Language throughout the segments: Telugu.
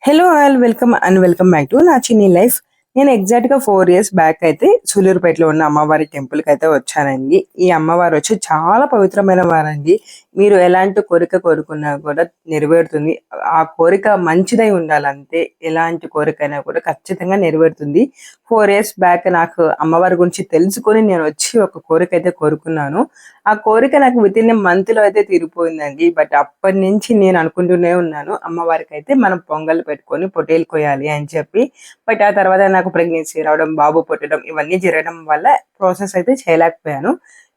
Hello all welcome and welcome back to నా చిన్ని లైఫ్. నేను ఎగ్జాక్ట్గా 4 ఇయర్స్ బ్యాక్ అయితే సూలూరుపేటలో ఉన్న అమ్మవారి టెంపుల్కి అయితే వచ్చానండి. ఈ అమ్మవారు వచ్చి చాలా పవిత్రమైన వారండి. మీరు ఎలాంటి కోరిక కోరుకున్నా కూడా నెరవేరుతుంది. ఆ కోరిక మంచిదై ఉండాలంతే. ఎలాంటి కోరికైనా కూడా ఖచ్చితంగా నెరవేరుతుంది. 4 ఇయర్స్ బ్యాక్ నాకు అమ్మవారి గురించి తెలుసుకొని నేను వచ్చి ఒక కోరిక అయితే కోరుకున్నాను. ఆ కోరిక నాకు వితిన్ మంత్లో అయితే తీరిపోయిందండి. బట్ అప్పటి నుంచి నేను అనుకుంటూనే ఉన్నాను, అమ్మవారికి అయితే మనం పొంగల్ పెట్టుకొని పొట్టేలు కొయ్యాలి అని చెప్పి. బట్ ఆ తర్వాత నాకు ప్రెగ్నెన్సీ రావడం, బాబు పుట్టడం ఇవన్నీ జరగడం వల్ల ప్రాసెస్ అయితే చేయలేకపోయాను.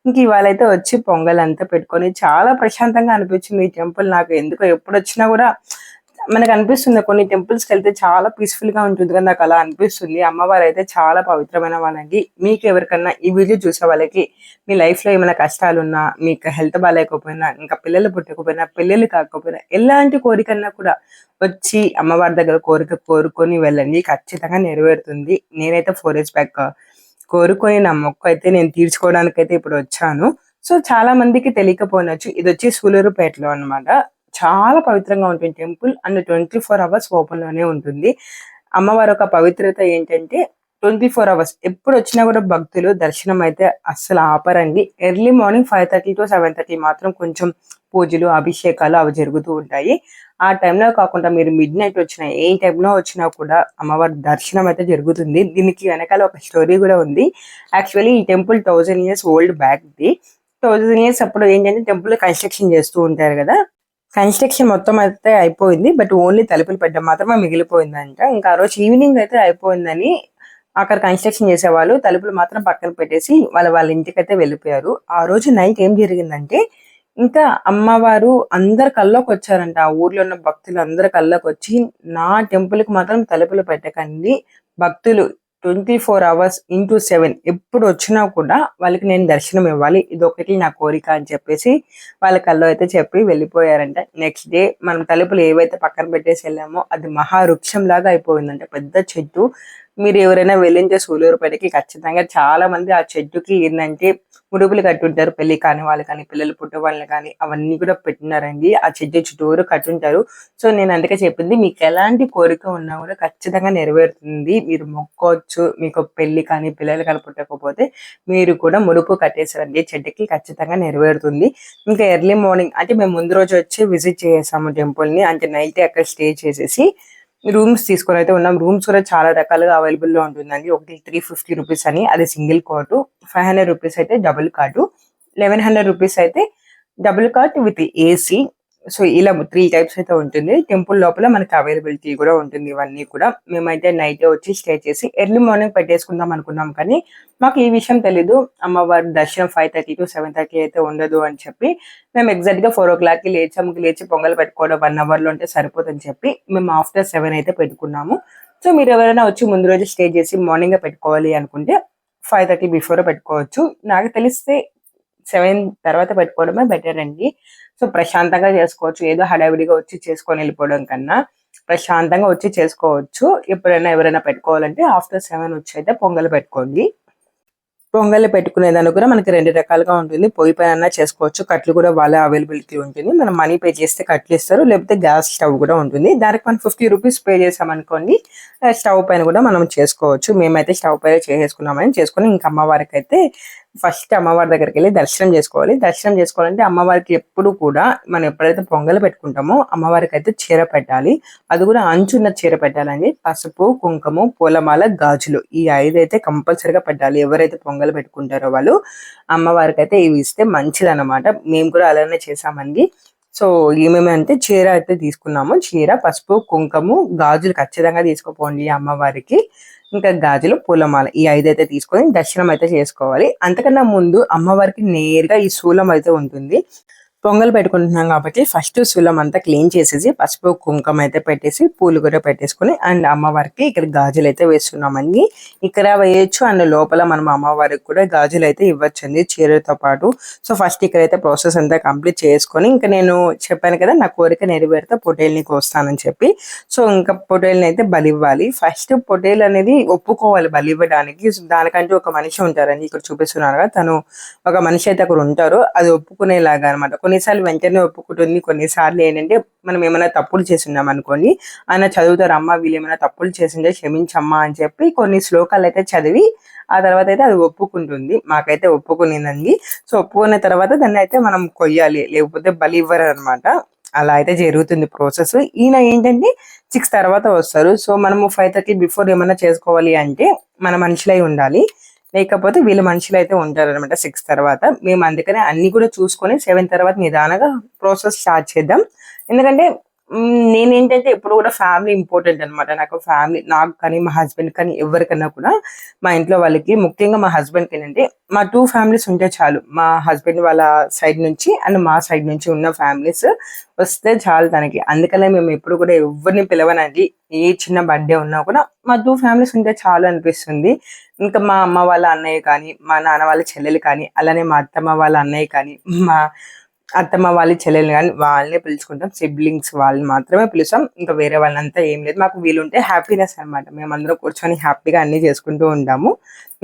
ఇంక ఇవాళ అయితే వచ్చి పొంగల్ అంతా పెట్టుకొని చాలా ప్రశాంతంగా అనిపించింది. ఈ టెంపుల్ నాకు ఎందుకో ఎప్పుడు వచ్చినా కూడా మనకు అనిపిస్తుంది, కొన్ని టెంపుల్స్కి వెళ్తే చాలా పీస్ఫుల్ గా ఉంటుంది కదా, నాకు అలా అనిపిస్తుంది. అమ్మవారు అయితే చాలా పవిత్రమైన వాళ్ళండి. మీకు ఎవరికన్నా ఈ వీడియో చూసే వాళ్ళకి మీ లైఫ్ లో ఏమైనా కష్టాలున్నా, మీకు హెల్త్ బాగాలేకపోయినా, ఇంకా పిల్లలు పుట్టకపోయినా, పిల్లలు కాకపోయినా, ఎలాంటి కోరికన్నా కూడా వచ్చి అమ్మవారి దగ్గర కోరిక కోరుకొని వెళ్ళండి, ఖచ్చితంగా నెరవేరుతుంది. నేనైతే 4 ఇయర్స్ బ్యాక్ కోరుకొని నా మొక్కు అయితే నేను తీర్చుకోవడానికైతే ఇప్పుడు వచ్చాను. సో చాలా మందికి తెలియకపోయినచ్చు, ఇది వచ్చి సూలూరుపేటలో అన్నమాట. చాలా పవిత్రంగా ఉంటుంది టెంపుల్ అండ్ 24 hours ఓపెన్ లోనే ఉంటుంది. అమ్మవారి ఒక పవిత్రత ఏంటంటే 24 hours ఎప్పుడు వచ్చినా కూడా భక్తులు దర్శనం అయితే అస్సలు ఆపరండి. ఎర్లీ మార్నింగ్ 5:30 to 7:30 మాత్రం కొంచెం పూజలు, అభిషేకాలు అవి జరుగుతూ ఉంటాయి. ఆ టైంలో కాకుండా మీరు మిడ్ నైట్ వచ్చినా, ఏ టైంలో వచ్చినా కూడా అమ్మవారి దర్శనం అయితే జరుగుతుంది. దీనికి వెనకాల ఒక స్టోరీ కూడా ఉంది. యాక్చువల్లీ ఈ temple 1000 years old back the. 1000 years అప్పుడు ఏంటంటే టెంపుల్ కన్స్ట్రక్షన్ చేస్తూ ఉంటారు కదా, కన్స్ట్రక్షన్ మొత్తం అయితే అయిపోయింది. బట్ ఓన్లీ తలుపులు పెట్టడం మాత్రమే మిగిలిపోయిందంట. ఇంకా ఆ రోజు ఈవినింగ్ అయితే అయిపోయిందని అక్కడ కన్స్ట్రక్షన్ చేసేవాళ్ళు తలుపులు మాత్రం పక్కన పెట్టేసి వాళ్ళ వాళ్ళ ఇంటికైతే వెళ్ళిపోయారు. ఆ రోజు నైట్ ఏం జరిగిందంటే, ఇంకా అమ్మవారు అందరి కల్లోకి వచ్చారంట. ఆ ఊర్లో ఉన్న భక్తులు అందరి కల్లోకి వచ్చి, నా టెంపుల్ కి మాత్రం తలుపులు పెట్టకండి, భక్తులు 24 hours into 7 ఎప్పుడు వచ్చినా కూడా వాళ్ళకి నేను దర్శనం ఇవ్వాలి, ఇదొకటి నా కోరిక అని చెప్పేసి వాళ్ళ కల్లో అయితే చెప్పి వెళ్ళిపోయారంట. నెక్స్ట్ డే మనం తలుపులు ఏవైతే పక్కన పెట్టేసి వెళ్ళామో అది మహావృక్షం లాగా అయిపోయిందంట, పెద్ద చెట్టు. మీరు ఎవరైనా వెళ్ళింటే సూలూరుపేటకి ఖచ్చితంగా చాలా మంది ఆ చెట్టుకి ఏంటంటే ముడుపులు కట్టుంటారు, పెళ్లి కాని వాళ్ళు కానీ, పిల్లలు పుట్టే వాళ్ళని కానీ, అవన్నీ కూడా పెట్టినారండి. ఆ చెట్టు చుట్టూరు కట్టుంటారు. సో నేను అందుకే చెప్పింది, మీకు ఎలాంటి కోరిక ఉన్నా కూడా ఖచ్చితంగా నెరవేరుతుంది. మీరు మొక్కోవచ్చు. మీకు పెళ్లి కానీ, పిల్లలు కానీ పుట్టకపోతే మీరు కూడా ముడుపు కట్టేసారండి చెట్టుకి, ఖచ్చితంగా నెరవేరుతుంది. ఇంకా ఎర్లీ మార్నింగ్ అంటే మేము ముందు రోజు వచ్చి విజిట్ చేసాము టెంపుల్ ని. అంటే నైట్ అక్కడ స్టే చేసేసి రూమ్స్ తీసుకొని అయితే ఉన్నాం. రూమ్స్ కూడా చాలా రకాలుగా అవైలబుల్ లో ఉంటుందండి. ఒకటి 350 రూపీస్ అని, అది సింగిల్ కాట్. 500 రూపీస్ అయితే డబుల్ కాట్. 1100 రూపీస్ అయితే double cot with AC. So ఇలా 3 టైప్స్ అయితే ఉంటుంది. టెంపుల్ లోపల మనకి అవైలబిలిటీ కూడా ఉంటుంది. ఇవన్నీ కూడా మేమైతే నైట్ వచ్చి స్టే చేసి ఎర్లీ మార్నింగ్ పెట్టేసుకుందాం అనుకున్నాం, కానీ మాకు ఈ విషయం తెలీదు, అమ్మవారి దర్శనం 5:30 to 7:30 అయితే ఉండదు అని చెప్పి మేము ఎగ్జాక్ట్ గా 4 o'clock లేచాము. లేచి పొంగల్ పెట్టుకోవడం 1 hour లో ఉంటే సరిపోతుందని చెప్పి మేము ఆఫ్టర్ 7 అయితే పెట్టుకున్నాము. సో మీరు ఎవరైనా వచ్చి ముందు రోజు స్టే చేసి మార్నింగ్ పెట్టుకోవాలి అనుకుంటే 5:30 బిఫోర్ పెట్టుకోవచ్చు. నాకు తెలిస్తే 7 తర్వాత పెట్టుకోవడమే బెటర్ అండి. సో ప్రశాంతంగా చేసుకోవచ్చు. ఏదో హడావిడిగా వచ్చి చేసుకొని వెళ్ళిపోవడం కన్నా ప్రశాంతంగా వచ్చి చేసుకోవచ్చు. ఎప్పుడైనా ఎవరైనా పెట్టుకోవాలంటే ఆఫ్టర్ 7 వచ్చి అయితే పొంగల్ పెట్టుకోండి. పొంగల్ పెట్టుకునేదానికి కూడా మనకి 2 రకాలుగా ఉంటుంది. పొయ్యి పైన చేసుకోవచ్చు, కట్లు కూడా వాళ్ళ అవైలబిలిటీ ఉంటుంది. మనం మనీ పే చేస్తే కట్లు ఇస్తారు, లేకపోతే గ్యాస్ స్టవ్ కూడా ఉంటుంది. దానికి మనం 50 రూపీస్ పే చేసామనుకోండి, స్టవ్ పైన కూడా మనం చేసుకోవచ్చు. మేమైతే స్టవ్ పైన చేసుకున్నామని చేసుకుని ఇంకా అమ్మవారికి అయితే ఫస్ట్ అమ్మవారి దగ్గరికి వెళ్ళి దర్శనం చేసుకోవాలి. దర్శనం చేసుకోవాలంటే అమ్మవారికి ఎప్పుడు కూడా మనం ఎప్పుడైతే పొంగల్ పెట్టుకుంటామో అమ్మవారికి అయితే చీర పెట్టాలి. అది కూడా అంచున్న చీర పెట్టాలండి. పసుపు, కుంకుమ, పూలమాల, గాజులు ఈ 5 అయితే కంపల్సరీగా పెట్టాలి. ఎవరైతే పొంగల్ పెట్టుకుంటారో వాళ్ళు అమ్మవారికి అయితే ఇవి ఇస్తే మంచిది అన్నమాట. మేము కూడా అలానే చేసామండి. సో ఏమేమి అంటే చీర అయితే తీసుకున్నాము. చీర, పసుపు, కుంకుమ, గాజులు ఖచ్చితంగా తీసుకుపోండి అమ్మవారికి. ఇంకా గాజులు, పూలమాల ఈ 5 అయితే తీసుకొని దర్శనం అయితే చేసుకోవాలి. అంతకన్నా ముందు అమ్మవారికి నేరుగా ఈ శూలం అయితే ఉంటుంది. పొంగల్ పెట్టుకుంటున్నాం కాబట్టి ఫస్ట్ శూలం అంతా క్లీన్ చేసేసి పసుపు, కుంకుమ అయితే పెట్టేసి పూలు కూడా పెట్టేసుకుని అండ్ అమ్మవారికి ఇక్కడ గాజులు అయితే వేస్తున్నామండి. ఇక్కడ వేయచ్చు అండ్ లోపల మనం అమ్మవారికి కూడా గాజులు అయితే ఇవ్వచ్చండి చీరతో పాటు. సో ఫస్ట్ ఇక్కడైతే ప్రాసెస్ అంతా కంప్లీట్ చేసుకొని, ఇంకా నేను చెప్పాను కదా నా కోరిక నెరవేరితే పొటేల్ని కోస్తానని చెప్పి. సో ఇంకా పొటేల్ని అయితే బలివ్వాలి. ఫస్ట్ పొటేల్ అనేది ఒప్పుకోవాలి బలివ్వడానికి. దానికంటూ ఒక మనిషి ఉంటారండి, ఇక్కడ చూపిస్తున్నారు కదా, తను ఒక మనిషి అయితే అక్కడ ఉంటారు. అది ఒప్పుకునేలాగా అనమాట. కొన్నిసార్లు వెంటనే ఒప్పుకుంటుంది, కొన్నిసార్లు ఏంటంటే మనం ఏమైనా తప్పులు చేస్తున్నాం అనుకోండి, ఆయన చదువుతారు, అమ్మ వీళ్ళు ఏమైనా తప్పులు చేసిందే క్షమించమ్మా అని చెప్పి కొన్ని శ్లోకాలు అయితే చదివి ఆ తర్వాత అయితే అది ఒప్పుకుంటుంది. మాకైతే ఒప్పుకునిందండి. సో ఒప్పుకున్న తర్వాత దాన్ని అయితే మనం కొయ్యాలి, లేకపోతే బలి ఇవ్వరు అనమాట. అలా అయితే జరుగుతుంది ప్రాసెస్. ఈయన ఏంటంటే 6 తర్వాత వస్తారు. సో మనము 5:30 బిఫోర్ ఏమైనా చేసుకోవాలి అంటే మన మనుషులై ఉండాలి, లేకపోతే వీళ్ళ మనుషులు అయితే ఉంటారనమాట 6 తర్వాత. మేము అందుకనే అన్ని కూడా చూసుకొని 7 తర్వాత నిదానంగా ప్రాసెస్ స్టార్ట్ చేద్దాం. ఎందుకంటే నేనేంటంటే ఎప్పుడు కూడా ఫ్యామిలీ ఇంపార్టెంట్ అనమాట. నాకు ఫ్యామిలీ, నాకు కానీ మా హస్బెండ్ కానీ ఎవరికన్నా కూడా, మా ఇంట్లో వాళ్ళకి ముఖ్యంగా మా హస్బెండ్కి ఏంటంటే మా 2 ఫ్యామిలీస్ ఉంటే చాలు. మా హస్బెండ్ వాళ్ళ సైడ్ నుంచి అండ్ మా సైడ్ నుంచి ఉన్న ఫ్యామిలీస్ వస్తే చాలు తనకి. అందుకనే మేము ఎప్పుడు కూడా ఎవరిని పిలవనండి. ఏ చిన్న బర్త్డే ఉన్నా కూడా మా 2 ఫ్యామిలీస్ ఉంటే చాలు అనిపిస్తుంది. ఇంకా మా అమ్మ వాళ్ళ అన్నయ్య కానీ, మా నాన్న వాళ్ళ చెల్లెలు కానీ, అలానే మా అత్తమ్మ వాళ్ళ అన్నయ్య కానీ, మా అత్తమ్మ వాళ్ళ చెల్లెలు కానీ వాళ్ళనే పిలుచుకుంటాం. సిబ్లింగ్స్ వాళ్ళని మాత్రమే పిలుస్తాం. ఇంకా వేరే వాళ్ళంతా ఏం లేదు. మాకు వీలుంటే హ్యాపీనెస్ అనమాట. మేమందరం కూర్చొని హ్యాపీగా అన్ని చేసుకుంటూ ఉంటాము.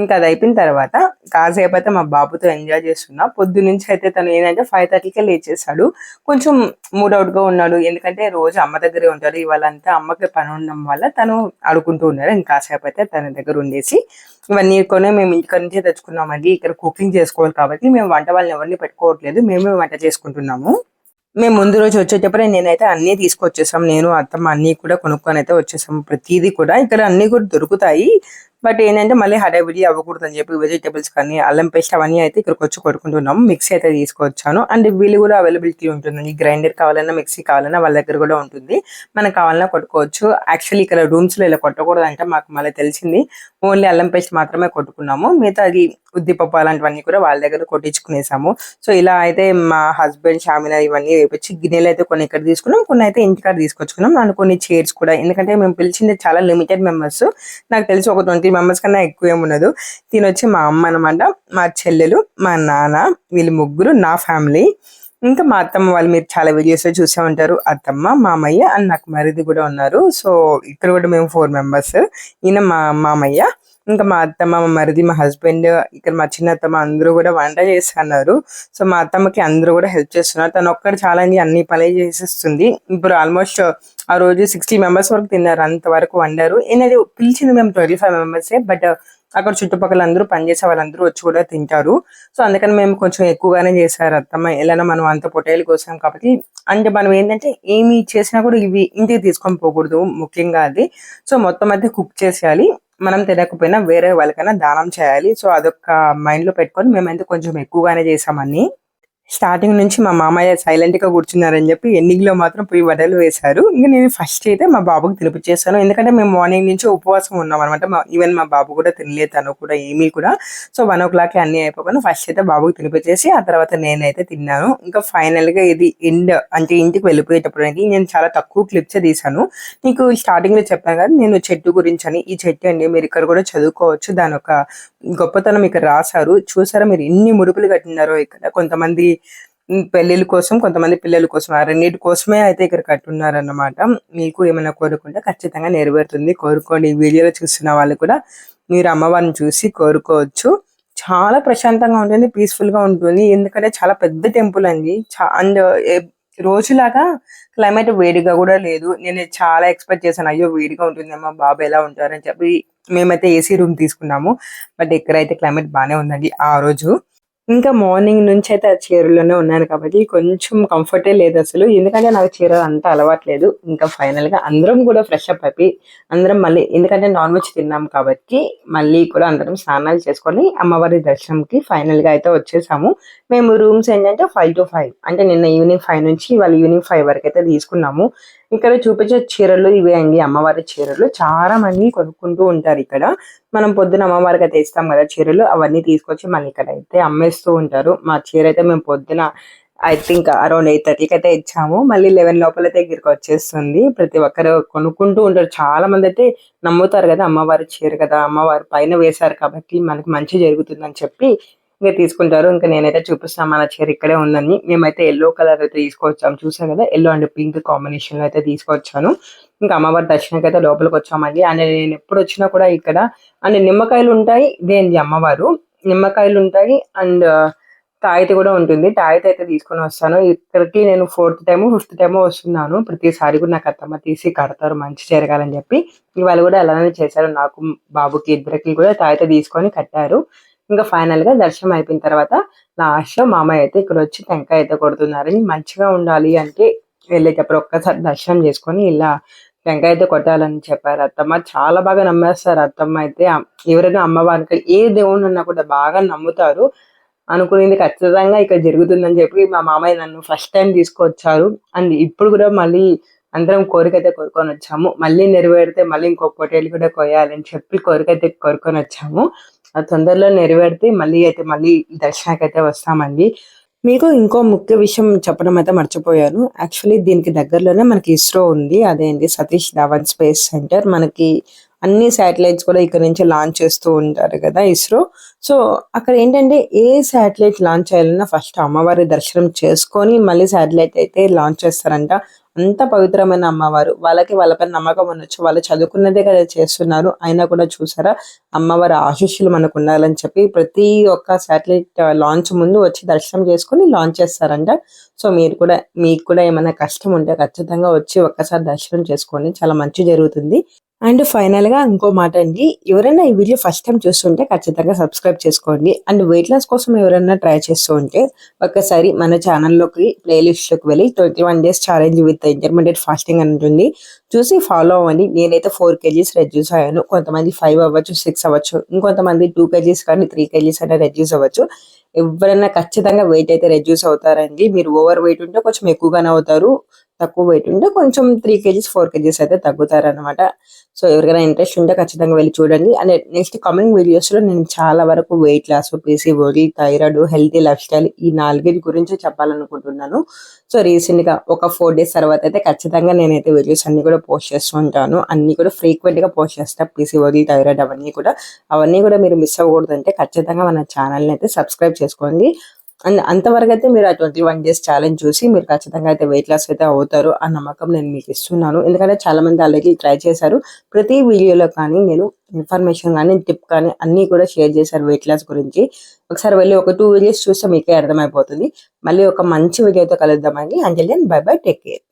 ఇంకా అది అయిపోయిన తర్వాత కాసేపు అయితే మా బాబుతో ఎంజాయ్ చేస్తున్నా. పొద్దు నుంచి అయితే తను ఏంటంటే 5:30కే లేచేసాడు. కొంచెం మూడౌట్గా ఉన్నాడు, ఎందుకంటే రోజు అమ్మ దగ్గరే ఉంటాడు. ఇవాళంతా అమ్మకి పని ఉండడం వల్ల తను ఆడుకుంటూ ఉన్నాడు. ఇంకా కాసేపు అయితే తన దగ్గర ఉండేసి, ఇవన్నీ కొని మేము ఇంటికి నుంచే తెచ్చుకున్నామండి. ఇక్కడ కుకింగ్ చేసుకోవాలి కాబట్టి మేము వంట వాళ్ళని ఎవరిని పెట్టుకోవట్లేదు, మేమే వంట చేసుకుంటున్నాము. మేము ముందు రోజు వచ్చేటప్పుడే నేనైతే అన్నీ తీసుకొచ్చేసాం. నేను అత్తమ్మ అన్నీ కూడా కొనుక్కొని అయితే వచ్చేసాము. ప్రతిదీ కూడా ఇక్కడ అన్నీ కూడా దొరుకుతాయి. బట్ ఏంటంటే మళ్ళీ హడావిడి అవ్వకూడదు అని చెప్పి వెజిటేబుల్స్ కానీ అల్లం పేస్ట్ అవన్నీ అయితే ఇక్కడికి వచ్చి కొట్టుకుంటున్నాము. మిక్సీ అయితే తీసుకొచ్చాను. అండ్ వీళ్ళు కూడా అవైలబిలిటీ ఉంటుందండి. గ్రైండర్ కావాలన్నా మిక్సీ కావాలన్నా వాళ్ళ దగ్గర కూడా ఉంటుంది. మనకు కావాలన్నా కొట్టుకోవచ్చు. యాక్చువల్లీ ఇక్కడ రూమ్స్లో ఇలా కొట్టకూడదు అంటే మాకు మళ్ళీ తెలిసింది. ఓన్లీ అల్లం పేస్ట్ మాత్రమే కొట్టుకున్నాము. మిగతా అది ఉద్దిపప్పు అలాంటివన్నీ కూడా వాళ్ళ దగ్గర కొట్టించుకునేసాము. సో ఇలా అయితే మా హస్బెండ్ షామినా ఇవన్నీ వేపించి గిన్నెలు అయితే కొన్ని ఇక్కడ తీసుకున్నాం, కొన్ని అయితే ఇంటికాడ తీసుకొచ్చుకున్నాం. అండ్ కొన్ని చైర్స్ కూడా, ఎందుకంటే మేము పిలిచింది చాలా లిమిటెడ్ మెంబర్స్. నాకు తెలిసి ఒక 20 మెంబర్స్ కన్నా ఎక్కువ ఏమున్నదు. తినొచ్చి మా అమ్మ అనమాట, మా చెల్లెలు, మా నాన్న, వీళ్ళు ముగ్గురు నా ఫ్యామిలీ. ఇంకా మా అత్తమ్మ వాళ్ళు మీరు చాలా వీడియోస్ చూసే ఉంటారు. అత్తమ్మ, మామయ్య అండ్ నాకు మరిది కూడా ఉన్నారు. సో ఇక్కడ కూడా మేము 4 మెంబర్స్. ఈయన మా మామయ్య, ఇంకా మా అత్తమ్మ, మా మరిది, మా హస్బెండ్, ఇక్కడ మా చిన్న అత్తమ్మ అందరూ కూడా వంట చేస్తున్నారు. సో మా అత్తమ్మకి అందరూ కూడా హెల్ప్ చేస్తున్నారు. తను ఒక్కడు చాలా అన్ని పనులు చేసేస్తుంది. ఇప్పుడు ఆల్మోస్ట్ ఆ రోజు 60 మెంబర్స్ వరకు తిన్నారు, అంతవరకు వండారు. ఏంటంటే పిలిచింది మేము 25 మెంబర్సే, బట్ అక్కడ చుట్టుపక్కల అందరూ పనిచేసే వాళ్ళందరూ వచ్చి కూడా తింటారు. సో అందుకని మేము కొంచెం ఎక్కువగానే చేశారు అత్తమ్మ. ఎలా మనం అంత పొట్టేలు కోసాం కాబట్టి, అంటే మనం ఏంటంటే ఏమి చేసినా కూడా ఇవి ఇంటికి తీసుకొని పోకూడదు, ముఖ్యంగా అది. సో మొత్తం అయితే కుక్ చేసేయాలి. మనం తినకపోయినా వేరే వాళ్ళకైనా దానం చేయాలి. సో అదొక మైండ్లో పెట్టుకొని మేమైతే కొంచెం ఎక్కువగానే చేసామని. స్టార్టింగ్ నుంచి మా మామయ్య సైలెంట్ గా కూర్చున్నారని చెప్పి ఎండింగ్ లో మాత్రం పోయి వడలు వేశారు. ఇంకా నేను ఫస్ట్ అయితే మా బాబుకి తినిపించేస్తాను, ఎందుకంటే మేము మార్నింగ్ నుంచి ఉపవాసం ఉన్నాం అనమాట. ఈవెన్ మా బాబు కూడా తినలేదు, తను కూడా ఏమీ కూడా. సో 1 o'clock అన్ని అయిపోయి ఫస్ట్ అయితే బాబుకి తినిపించేసి ఆ తర్వాత నేనైతే తిన్నాను. ఇంకా ఫైనల్ గా ఇది ఎండ్, అంటే ఇంటికి వెళ్ళిపోయేటప్పుడు అనేది నేను చాలా తక్కువ క్లిప్స్ తీసాను. నీకు స్టార్టింగ్ లో చెప్పాను కదా నేను చెట్టు గురించి అని. ఈ చెట్టు అండి, మీరు ఇక్కడ కూడా చదువుకోవచ్చు, దాని ఒక గొప్పతనం ఇక్కడ రాశారు. చూసారా మీరు ఎన్ని ముడుపులు కట్టినారో ఇక్కడ. కొంతమంది పెళ్లిళ్ళ కోసం, కొంతమంది పిల్లల కోసం, ఆ రెండింటి కోసమే అయితే ఇక్కడ కట్టున్నారన్నమాట. మీకు ఏమైనా కోరుకుంటే ఖచ్చితంగా నెరవేరుతుంది, కోరుకోండి. ఈ వీడియోలో చూస్తున్న వాళ్ళు కూడా మీరు అమ్మవారిని చూసి కోరుకోవచ్చు. చాలా ప్రశాంతంగా ఉంటుంది, పీస్ఫుల్ గా ఉంటుంది. ఎందుకంటే చాలా పెద్ద టెంపుల్ అండి. అండ్ రోజులాగా క్లైమేట్ వేడిగా కూడా లేదు. నేను చాలా ఎక్స్పెక్ట్ చేశాను, అయ్యో వేడిగా ఉంటుందేమో, బాబు ఎలా ఉంటారని చెప్పి మేమైతే ఏసీ రూమ్ తీసుకున్నాము. బట్ ఇక్కడైతే క్లైమేట్ బాగానే ఉందండి ఆ రోజు. ఇంకా మార్నింగ్ నుంచి అయితే ఆ చీరలోనే ఉన్నాను కాబట్టి కొంచెం కంఫర్టే లేదు అసలు, ఎందుకంటే నాకు చీర అంతా అలవాట్లేదు. ఇంకా ఫైనల్ గా అందరం కూడా ఫ్రెష్ అప్ అయిపోయి అందరం మళ్ళీ, ఎందుకంటే నాన్ వెజ్ తిన్నాం కాబట్టి మళ్ళీ కూడా అందరం స్నానాలు చేసుకొని అమ్మవారి దర్శనంకి ఫైనల్ గా అయితే వచ్చేసాము. మేము రూమ్స్ ఏంటంటే 5 to 5, అంటే నిన్న ఈవినింగ్ 5 నుంచి ఇవాళ ఈవినింగ్ 5 వరకు అయితే తీసుకున్నాము. ఇక్కడ చూపించే చీరలు ఇవే అండి, అమ్మవారి చీరలు. చాలా మంది కొనుక్కుంటూ ఉంటారు ఇక్కడ. మనం పొద్దున అమ్మవారికి అయితే ఇస్తాం కదా చీరలు, అవన్నీ తీసుకొచ్చి మళ్ళీ ఇక్కడ అయితే అమ్మేస్తూ ఉంటారు. మా చీర అయితే మేము పొద్దున ఐ థింక్ అరౌండ్ 8:30కి అయితే ఇచ్చాము. మళ్ళీ 11 లోపల దగ్గరికి వచ్చేస్తుంది. ప్రతి ఒక్కరు కొనుక్కుంటూ ఉంటారు. చాలా మంది అయితే నమ్ముతారు కదా, అమ్మవారి చీర కదా, అమ్మవారి పైన వేశారు కాబట్టి మనకి మంచి జరుగుతుందని చెప్పి ఇంకా తీసుకుంటారు. ఇంకా నేనైతే చూపిస్తాను మన చీర ఇక్కడే ఉందని. మేమైతే ఎల్లో కలర్ అయితే తీసుకొచ్చాము, చూసాం కదా, ఎల్లో అండ్ పింక్ కాంబినేషన్ లో అయితే తీసుకొచ్చాను. ఇంకా అమ్మవారి దర్శనానికి అయితే లోపలికి వచ్చామండి. అండ్ నేను ఎప్పుడు వచ్చినా కూడా ఇక్కడ అండ్ నిమ్మకాయలు ఉంటాయి, ఇదేంటి అమ్మవారు, నిమ్మకాయలు ఉంటాయి. అండ్ తాయితి కూడా ఉంటుంది. తాయితి అయితే తీసుకొని వస్తాను. ఇక్కడికి నేను 4th టైమో, 5th టైమో వస్తున్నాను. ప్రతిసారి కూడా నాకు అత్తమ్మ తీసి కడతారు మంచి జరగాలని చెప్పి. ఇవాళ కూడా అలానే చేశారు. నాకు, బాబుకి ఇద్దరికి కూడా తాయితి తీసుకొని కట్టారు. ఇంకా ఫైనల్‌గా దర్శనం అయిపోయిన తర్వాత లాస్ట్‌లో మామయ్య అయితే ఇక్కడొచ్చి టెంకాయ అయితే కొడుతున్నారని, మంచిగా ఉండాలి అంటే వెళ్ళేటప్పుడు ఒక్కసారి దర్శనం చేసుకొని ఇలా టెంకాయ అయితే కొట్టాలని చెప్పారు అత్తమ్మ. చాలా బాగా నమ్మేస్తారు అత్తమ్మ అయితే. ఎవరైనా అమ్మవారికి ఏ దేవుడినున్నా కూడా బాగా నమ్ముతారు. అనుకునేది ఖచ్చితంగా ఇక్కడ జరుగుతుందని చెప్పి మా మామయ్య నన్ను ఫస్ట్ టైమ్ తీసుకొచ్చారు. అండ్ ఇప్పుడు కూడా మళ్ళీ అందరం కోరికైతే కోరుకొనొచ్చాము. మళ్ళీ నెరవేరితే మళ్ళీ ఇంకో పొట్టేలు కూడా కొయ్యాలని చెప్పి కోరికైతే కోరుకొనొచ్చాము. అది తొందరలో నెరవేరితే మళ్ళీ దర్శనానికైతే వస్తామండి. మీకు ఇంకో ముఖ్య విషయం చెప్పడం అయితే మర్చిపోయాను. యాక్చువల్లీ దీనికి దగ్గరలోనే మనకి ఇస్రో ఉంది. అదే అండి సతీష్ ధావన్ స్పేస్ సెంటర్. మనకి అన్ని శాటిలైట్స్ కూడా ఇక్కడ నుంచి లాంచ్ చేస్తూ ఉంటారు కదా ఇస్రో. సో అక్కడ ఏంటంటే ఏ శాటిలైట్ లాంచ్ చేయాలన్నా ఫస్ట్ అమ్మవారి దర్శనం చేసుకొని మళ్ళీ శాటిలైట్ అయితే లాంచ్ చేస్తారంట. అంత పవిత్రమైన అమ్మవారు. వాళ్ళకి వాళ్ళపైన నమ్మకం ఉండొచ్చు. వాళ్ళు చదువుకున్నదే కదా చేస్తున్నారు. అయినా కూడా చూసారా అమ్మవారి ఆశీస్సులు మనకు ఉండాలని చెప్పి ప్రతి ఒక్క శాటిలైట్ లాంచ్ ముందు వచ్చి దర్శనం చేసుకొని లాంచ్ చేస్తారంట. సో మీకు కూడా ఏమైనా కష్టం ఉంటే ఖచ్చితంగా వచ్చి ఒక్కసారి దర్శనం చేసుకోండి. చాలా మంచి జరుగుతుంది. అండ్ ఫైనల్‌గా ఇంకో మాట అండి. ఎవరైనా ఈ వీడియో ఫస్ట్ టైమ్ చూస్తుంటే ఖచ్చితంగా సబ్స్క్రైబ్ చేసుకోండి. అండ్ వెయిట్ లాస్ కోసం ఎవరైనా ట్రై చేస్తూ ఉంటే ఒక్కసారి మన ఛానల్‌లోకి ప్లేలిస్ట్‌లోకి వెళ్ళి 21 days challenge with intermediate fasting అని ఉంటుంది. చూసి ఫాలో అవ్వండి. నేనైతే 4 కేజీస్ రెడ్యూస్ అయ్యాను. కొంతమంది 5 అవ్వచ్చు, 6 అవ్వచ్చు. ఇంకొంతమంది 2 కేజీస్ కానీ 3 కేజీస్ అయినా రెడ్యూస్ అవ్వచ్చు. ఎవరైనా ఖచ్చితంగా వెయిట్ అయితే రెడ్యూస్ అవుతారండి. మీరు ఓవర్ వెయిట్ ఉంటే కొంచెం ఎక్కువగానే అవుతారు. తక్కువ వెయిట్ ఉంటే కొంచెం 3 కేజీస్, 4 కేజీస్ అయితే తగ్గుతారనమాట. సో ఎవరికైనా ఇంట్రెస్ట్ ఉంటే ఖచ్చితంగా వెళ్ళి చూడండి. అండ్ నెక్స్ట్ కమింగ్ వీడియోస్‌లో నేను చాలా వరకు weight loss, PCOD, thyroid, healthy life style ఈ 4 గురించి చెప్పాలనుకుంటున్నాను. సో రీసెంట్‌గా ఒక 4 డేస్ తర్వాత అయితే ఖచ్చితంగా నేనైతే వీడియోస్ అన్నీ కూడా పోస్ట్ చేస్తూ ఉంటాను. అన్నీ కూడా ఫ్రీక్వెంట్‌గా పోస్ట్ చేస్తా. పీసీఓడీ, థైరాయిడ్ అవన్నీ కూడా మీరు మిస్ అవ్వకూడదంటే ఖచ్చితంగా మన ఛానల్‌ని అయితే సబ్స్క్రైబ్ చేసుకోండి. అండ్ అంతవరకు అయితే మీరు ఆ 21 డేస్ ఛాలెంజ్ చూసి మీరు ఖచ్చితంగా అయితే వెయిట్ లాస్ అయితే అవుతారు. ఆ నమ్మకం నేను మీకు ఇస్తున్నాను. ఎందుకంటే చాలా మంది ఆల్రెడీ ట్రై చేశారు. ప్రతి వీడియోలో కానీ నేను ఇన్ఫర్మేషన్ కానీ, టిప్ కానీ అన్నీ కూడా షేర్ చేశారు వెయిట్ లాస్ గురించి. ఒకసారి వెళ్ళి ఒక 2 వీడియోస్ చూస్తే మీకే అర్థమైపోతుంది. మళ్ళీ ఒక మంచి వీడియోతో కలుద్దామండి. Until then bye bye, take care.